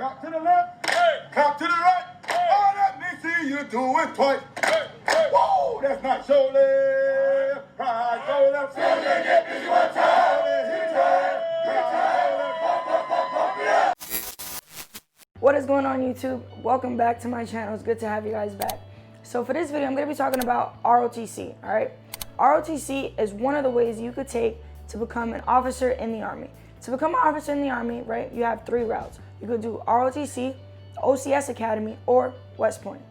Clap to the left, hey. Clap to the right. Hey. Oh, let me see you do it twice. Hey. Hey. Whoa, that's not shoulder. Right, shoulder. Shoulder, get me one time. What is going on, YouTube? Welcome back to my channel. It's good to have you guys back. So for this video, I'm going to be talking about ROTC, all right? ROTC is one of the ways you could take to become an officer in the Army. To become an officer in the Army, right, you have three routes. You could do ROTC, the OCS Academy, or West Point.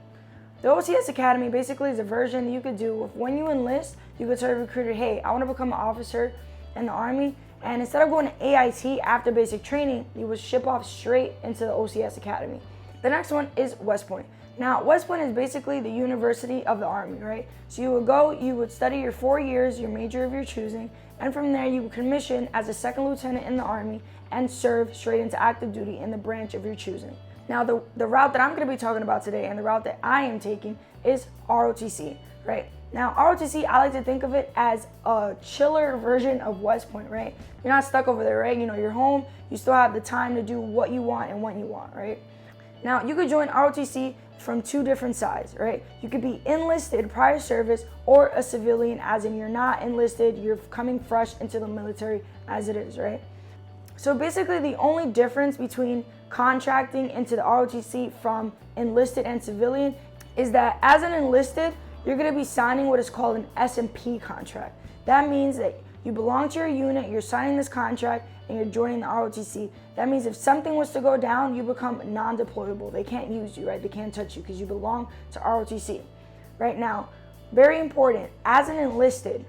The OCS Academy basically is a version that you could do of when you enlist. You could tell a recruiter, hey, I want to become an officer in the Army. And instead of going to AIT after basic training, you would ship off straight into the OCS Academy. The next one is West Point. Now, West Point is basically the university of the Army, right? So you would go, you would study your 4 years, your major of your choosing, and from there you would commission as a second lieutenant in the Army and serve straight into active duty in the branch of your choosing. Now, the route that I'm going to be talking about today and the route that I am taking is ROTC, right? Now, ROTC, I like to think of it as a chiller version of West Point, right? You're not stuck over there, right? You know, you're home, you still have the time to do what you want and when you want, right? Now, you could join ROTC from two different sides, right? You could be enlisted prior service or a civilian, as in you're not enlisted, you're coming fresh into the military as it is, right? So basically the only difference between contracting into the ROTC from enlisted and civilian is that as an enlisted, you're going to be signing what is called an SMP contract. That means that you belong to your unit, you're signing this contract, and you're joining the ROTC. That means if something was to go down, you become non-deployable. They can't use you, right? They can't touch you because you belong to ROTC. Right now, very important, as an enlisted,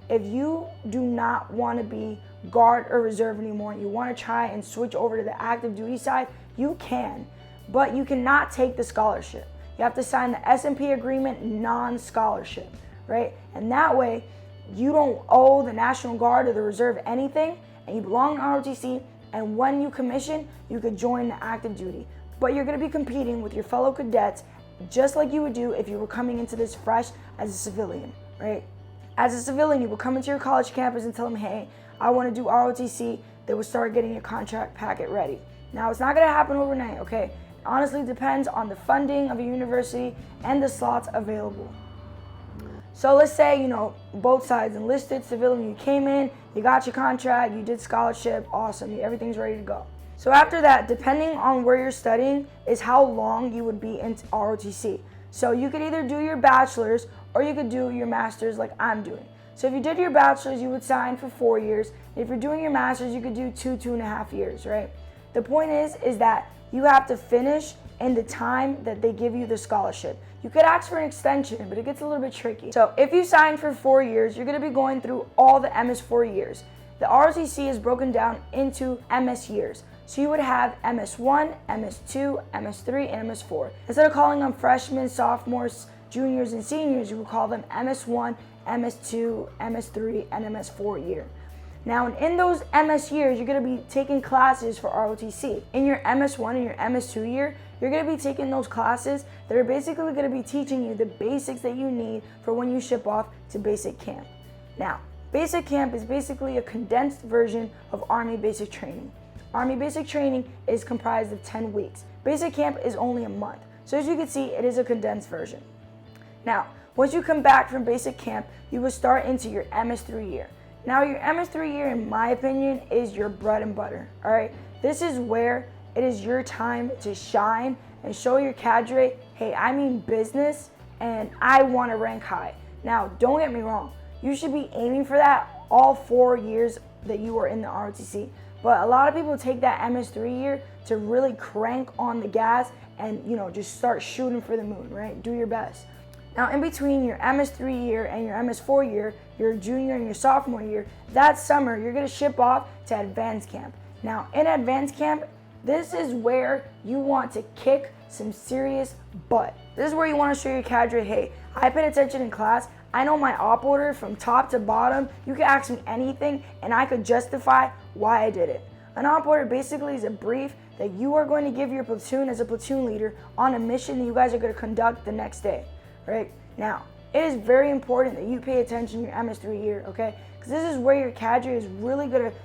if you do not want to be guard or reserve anymore, and you want to try and switch over to the active duty side, you can, but you cannot take the scholarship. You have to sign the SMP agreement non-scholarship, right? And that way, you don't owe the National Guard or the Reserve anything, and you belong to ROTC, and when you commission, you could join the active duty. But you're gonna be competing with your fellow cadets just like you would do if you were coming into this fresh as a civilian, right? As a civilian, you would come into your college campus and tell them, hey, I wanna do ROTC. They would start getting your contract packet ready. Now, it's not gonna happen overnight, okay? Honestly, depends on the funding of your university and the slots available. So let's say, you know, both sides, enlisted, civilian, you came in, you got your contract, you did scholarship, awesome, everything's ready to go. So after that, depending on where you're studying is how long you would be in ROTC. So you could either do your bachelor's or you could do your master's like I'm doing. So if you did your bachelor's, you would sign for 4 years. If you're doing your master's, you could do 2.5 years, right? The point is that you have to finish in the time that they give you the scholarship. You could ask for an extension, but it gets a little bit tricky. So if you sign for 4 years, you're gonna be going through all the MS4 years. The ROTC is broken down into MS years. So you would have MS1, MS2, MS3, and MS4. Instead of calling them freshmen, sophomores, juniors, and seniors, you would call them MS1, MS2, MS3, and MS4 year. Now, in those MS years, you're going to be taking classes for ROTC. In your MS1 and your MS2 year, you're going to be taking those classes that are basically going to be teaching you the basics that you need for when you ship off to basic camp. Now, basic camp is basically a condensed version of Army basic training. Army basic training is comprised of 10 weeks. Basic camp is only a month. So as you can see, it is a condensed version. Now, once you come back from basic camp, you will start into your MS3 year. Now, your MS3 year, in my opinion, is your bread and butter, all right? This is where it is your time to shine and show your cadre, hey, I mean business and I want to rank high. Now, don't get me wrong. You should be aiming for that all 4 years that you are in the ROTC. But a lot of people take that MS3 year to really crank on the gas and, you know, just start shooting for the moon, right? Do your best. Now, in between your MS3 year and your MS4 year, your junior and your sophomore year, that summer, you're going to ship off to advanced camp. Now, in advanced camp, this is where you want to kick some serious butt. This is where you want to show your cadre, hey, I paid attention in class. I know my op order from top to bottom. You can ask me anything, and I could justify why I did it. An op order basically is a brief that you are going to give your platoon as a platoon leader on a mission that you guys are going to conduct the next day. Right? Now, it is very important that you pay attention to your MS3 year, okay? Because this is where your cadre is really going to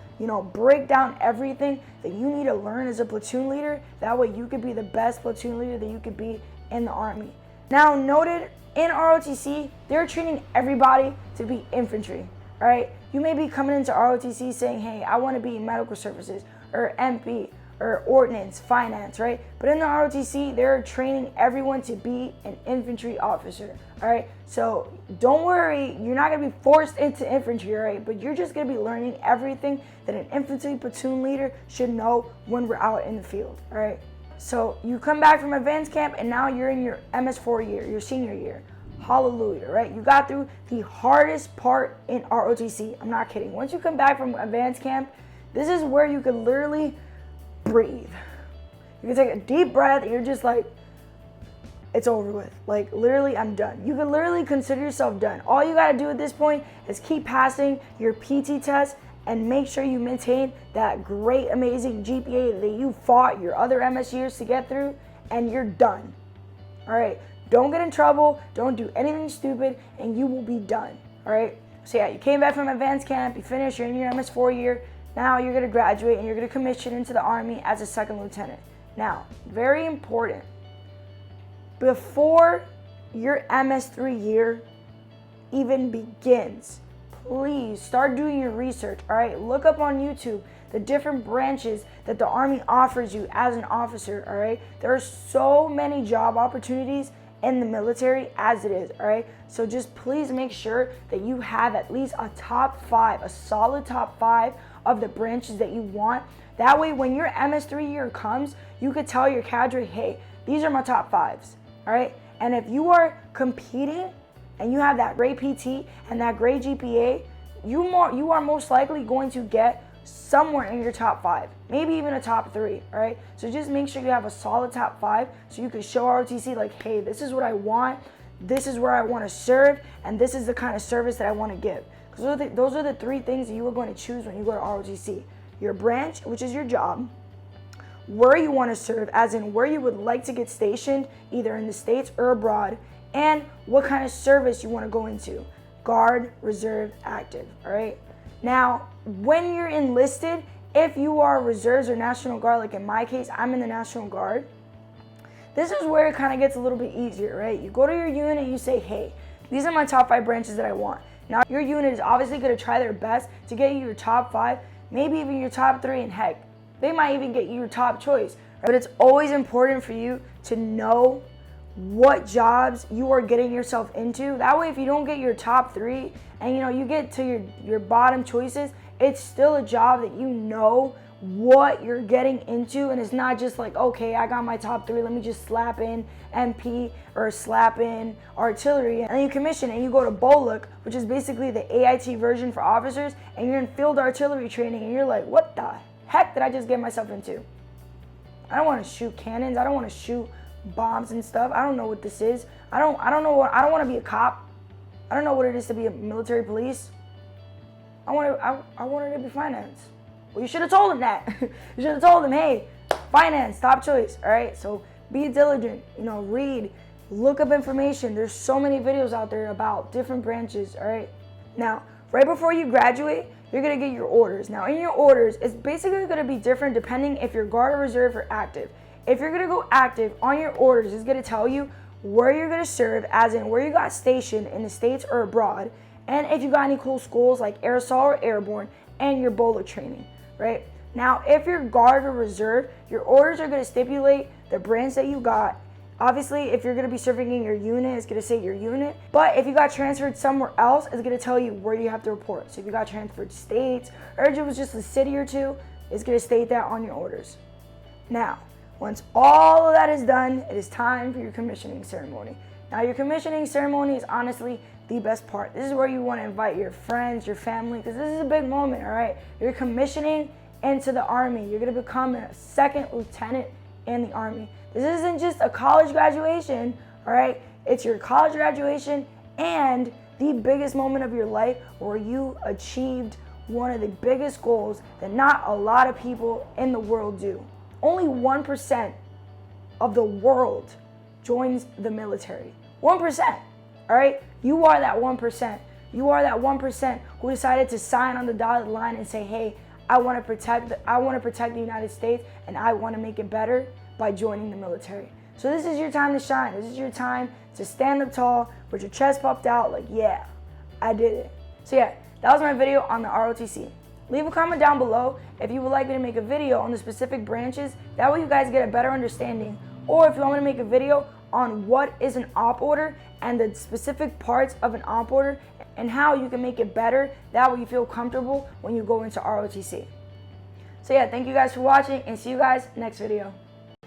break down everything that you need to learn as a platoon leader. That way you could be the best platoon leader that you could be in the Army. Now, noted in ROTC, they're training everybody to be infantry, all right? You may be coming into ROTC saying, hey, I want to be medical services or MP or ordnance, finance, right? But in the ROTC, they're training everyone to be an infantry officer, all right? So don't worry, you're not gonna be forced into infantry, all right? But you're just gonna be learning everything that an infantry platoon leader should know when we're out in the field, all right? So you come back from advanced camp and now you're in your MS4 year, your senior year. Hallelujah, right? You got through the hardest part in ROTC. I'm not kidding. Once you come back from advanced camp, this is where you can literally breathe. You can take a deep breath and you're just like, it's over with. Like, literally, I'm done. You can literally consider yourself done. All you got to do at this point is keep passing your PT test and make sure you maintain that great, amazing GPA that you fought your other MS years to get through, and you're done. All right? Don't get in trouble. Don't do anything stupid, and you will be done. All right? So, yeah, you came back from advanced camp. You finished. You're in your MS4 year. Now you're going to graduate and you're going to commission into the Army as a second lieutenant. Now, very important, before your MS3 year even begins, please start doing your research, all right? Look up on YouTube the different branches that the Army offers you as an officer, all right? There are so many job opportunities in the military as it is, all right? So just please make sure that you have at least a top 5, a solid top 5 of the branches that you want. That way, when your MS3 year comes, you could tell your cadre, hey, these are my top 5s, all right? And if you are competing and you have that great PT and that great GPA, you are most likely going to get somewhere in your top 5, maybe even a top 3, all right? So just make sure you have a solid top 5 so you can show ROTC like, hey, this is what I want, this is where I want to serve, and this is the kind of service that I want to give. Because those are the 3 things that you are going to choose when you go to ROTC. Your branch, which is your job, where you want to serve, as in where you would like to get stationed, either in the States or abroad, and what kind of service you want to go into. Guard, reserve, active, all right? Now, when you're enlisted, if you are reserves or National Guard, like in my case, I'm in the National Guard, this is where it kind of gets a little bit easier, right? You go to your unit and you say, hey, these are my top 5 branches that I want. Now, your unit is obviously going to try their best to get you your top 5, maybe even your top 3, and heck, they might even get you your top choice. Right? But it's always important for you to know what jobs you are getting yourself into. That way, if you don't get your top 3 and you get to your bottom choices, it's still a job that you know what you're getting into, and it's not just like, okay, I got my top 3, let me just slap in MP or slap in artillery, and then you commission and you go to BOLUC, which is basically the AIT version for officers, and you're in field artillery training and you're like, what the heck did I just get myself into? I don't want to shoot cannons, I don't want to shoot bombs and stuff. I don't know what this is. I don't want to be a cop. I don't know what it is to be a military police. I wanted to be finance. Well, you should have told him that. You should have told him, hey, finance, top choice, all right? So be diligent, read, look up information. There's so many videos out there about different branches, all right? Now, right before you graduate, you're gonna get your orders. Now, in your orders, it's basically gonna be different depending if you're Guard or Reserve or active. If you're gonna go active, on your orders, it's gonna tell you where you're gonna serve, as in where you got stationed in the States or abroad, and if you got any cool schools like Air Assault or Airborne, and your BOLUC training, right? Now, if you're Guard or Reserve, your orders are gonna stipulate the branch that you got. Obviously, if you're gonna be serving in your unit, it's gonna say your unit. But if you got transferred somewhere else, it's gonna tell you where you have to report. So if you got transferred to states, or if it was just a city or two, it's gonna state that on your orders. Now, once all of that is done, it is time for your commissioning ceremony. Now, your commissioning ceremony is honestly the best part. This is where you want to invite your friends, your family, because this is a big moment, all right? You're commissioning into the Army. You're going to become a second lieutenant in the Army. This isn't just a college graduation, all right? It's your college graduation and the biggest moment of your life where you achieved one of the biggest goals that not a lot of people in the world do. Only 1% of the world joins the military. 1%, all right? You are that 1%. You are that 1% who decided to sign on the dotted line and say, hey, I want to protect the United States, and I want to make it better by joining the military. So this is your time to shine. This is your time to stand up tall, put your chest puffed out, like, yeah, I did it. So yeah, that was my video on the ROTC. Leave a comment down below if you would like me to make a video on the specific branches. That way you guys get a better understanding. Or if you want me to make a video on what is an op order and the specific parts of an op order and how you can make it better. That way you feel comfortable when you go into ROTC. So yeah, thank you guys for watching, and see you guys next video.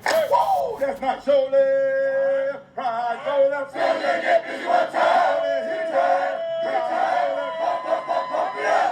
Whoa, that's not your leg. Right, go left. Get busy one time.